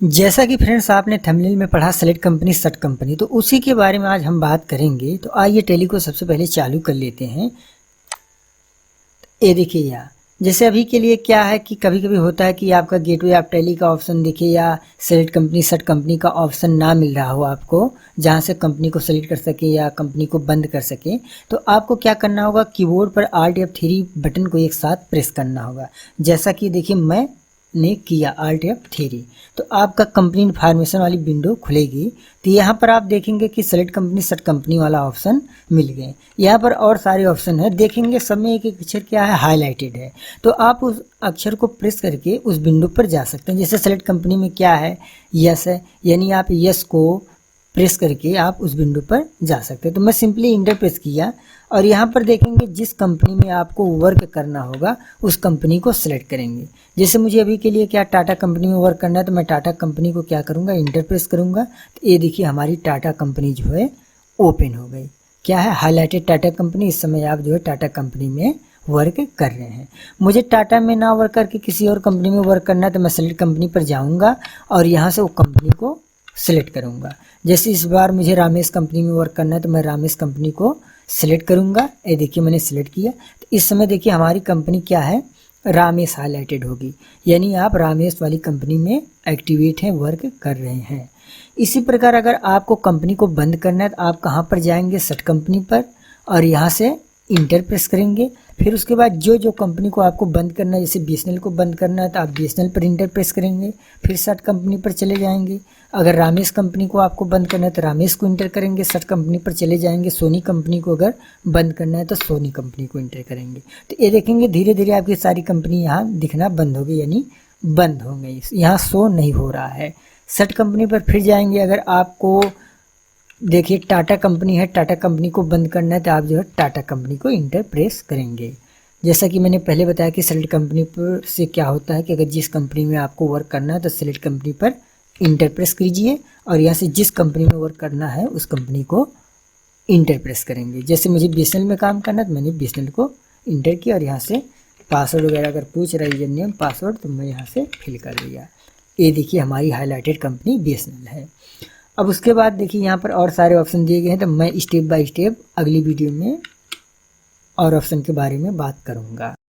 जैसा कि फ्रेंड्स आपने थंबनेल में पढ़ा सेलेक्ट कंपनी सट कंपनी, तो उसी के बारे में आज हम बात करेंगे। तो आइए टैली को सबसे पहले चालू कर लेते हैं। ये देखिए यहाँ जैसे अभी के लिए क्या है कि कभी कभी होता है कि आपका गेटवे आप टैली का ऑप्शन देखे या सेलेक्ट कंपनी सट कंपनी का ऑप्शन ना मिल रहा हो आपको, जहाँ से कंपनी को सेलेक्ट कर सके या कंपनी को बंद कर सके। तो आपको क्या करना होगा, कीबोर्ड पर Alt F3 बटन को एक साथ प्रेस करना होगा। जैसा कि देखिए मैंने किया Alt F3, तो आपका कंपनी इन्फॉर्मेशन वाली विंडो खुलेगी। तो यहाँ पर आप देखेंगे कि सेलेक्ट कंपनी सट कंपनी वाला ऑप्शन मिल गए। यहाँ पर और सारे ऑप्शन है, देखेंगे सब में एक एक अक्षर क्या है, हाईलाइटेड है। तो आप उस अक्षर को प्रेस करके उस विंडो पर जा सकते हैं। जैसे सेलेक्ट कंपनी में क्या है, यस है, यानी आप यस को प्रेस करके आप उस विंडो पर जा सकते हैं। तो मैं सिंपली इंटर प्रेस किया और यहाँ पर देखेंगे जिस कंपनी में आपको वर्क करना होगा उस कंपनी को सिलेक्ट करेंगे। जैसे मुझे अभी के लिए क्या टाटा कंपनी में वर्क करना है, तो मैं टाटा कंपनी को क्या करूँगा, इंटर प्रेस करूँगा। तो ये देखिए हमारी टाटा कंपनी जो है ओपन हो गई। क्या है, हाईलाइटेड टाटा कंपनी। इस समय आप जो है टाटा कंपनी में वर्क कर रहे हैं। मुझे टाटा में ना वर्क करके किसी और कंपनी में वर्क करना है, तो मैं सेलेक्ट कंपनी पर जाऊँगा और यहाँ से वो कंपनी को सिलेक्ट करूँगा। जैसे इस बार मुझे रामेश कंपनी में वर्क करना है, तो मैं रामेश कंपनी को सिलेक्ट करूँगा। ये देखिए मैंने सिलेक्ट किया। तो इस समय देखिए हमारी कंपनी क्या है, रामेश हाईलाइटेड होगी, यानी आप रामेश वाली कंपनी में एक्टिवेट हैं, वर्क कर रहे हैं। इसी प्रकार अगर आपको कंपनी को बंद करना है तो आप कहाँ पर जाएंगे, सट कंपनी पर, और यहाँ से इंटर प्रेस करेंगे। फिर उसके बाद जो कंपनी को आपको बंद करना है, जैसे BSNL को बंद करना है तो आप BSNL पर इंटर प्रेस करेंगे, फिर सट कंपनी पर चले जाएंगे। अगर रामेश कंपनी को आपको बंद करना है तो रामेश को इंटर करेंगे, सट कंपनी पर चले जाएंगे। सोनी कंपनी को अगर बंद करना है तो सोनी कंपनी को इंटर करेंगे। तो ये देखेंगे धीरे धीरे आपकी सारी कंपनी यहाँ दिखना बंद हो गई, यानी बंद हो गई, यहाँ शो नहीं हो रहा है। सट कंपनी पर फिर जाएंगे। अगर आपको देखिए टाटा कंपनी है, टाटा कंपनी को बंद करना है तो आप जो है टाटा कंपनी को इंटर प्रेस करेंगे। जैसा कि मैंने पहले बताया कि सेलेक्ट कंपनी पर से क्या होता है कि अगर जिस कंपनी में आपको वर्क करना है तो सेलेक्ट कंपनी पर इंटर प्रेस कीजिए और यहाँ से जिस कंपनी में वर्क करना है उस कंपनी को इंटर प्रेस करेंगे। जैसे मुझे BSNL में काम करना है तो मैंने BSNL को इंटर किया और यहाँ से पासवर्ड वगैरह अगर पूछ रहा है यूजर नेम पासवर्ड तो मैं यहाँ से फिल कर दिया। ये देखिए हमारी हाईलाइटेड कंपनी BSNL है। अब उसके बाद देखिए यहाँ पर और सारे ऑप्शन दिए गए हैं, तो मैं स्टेप बाय स्टेप अगली वीडियो में और ऑप्शन के बारे में बात करूँगा।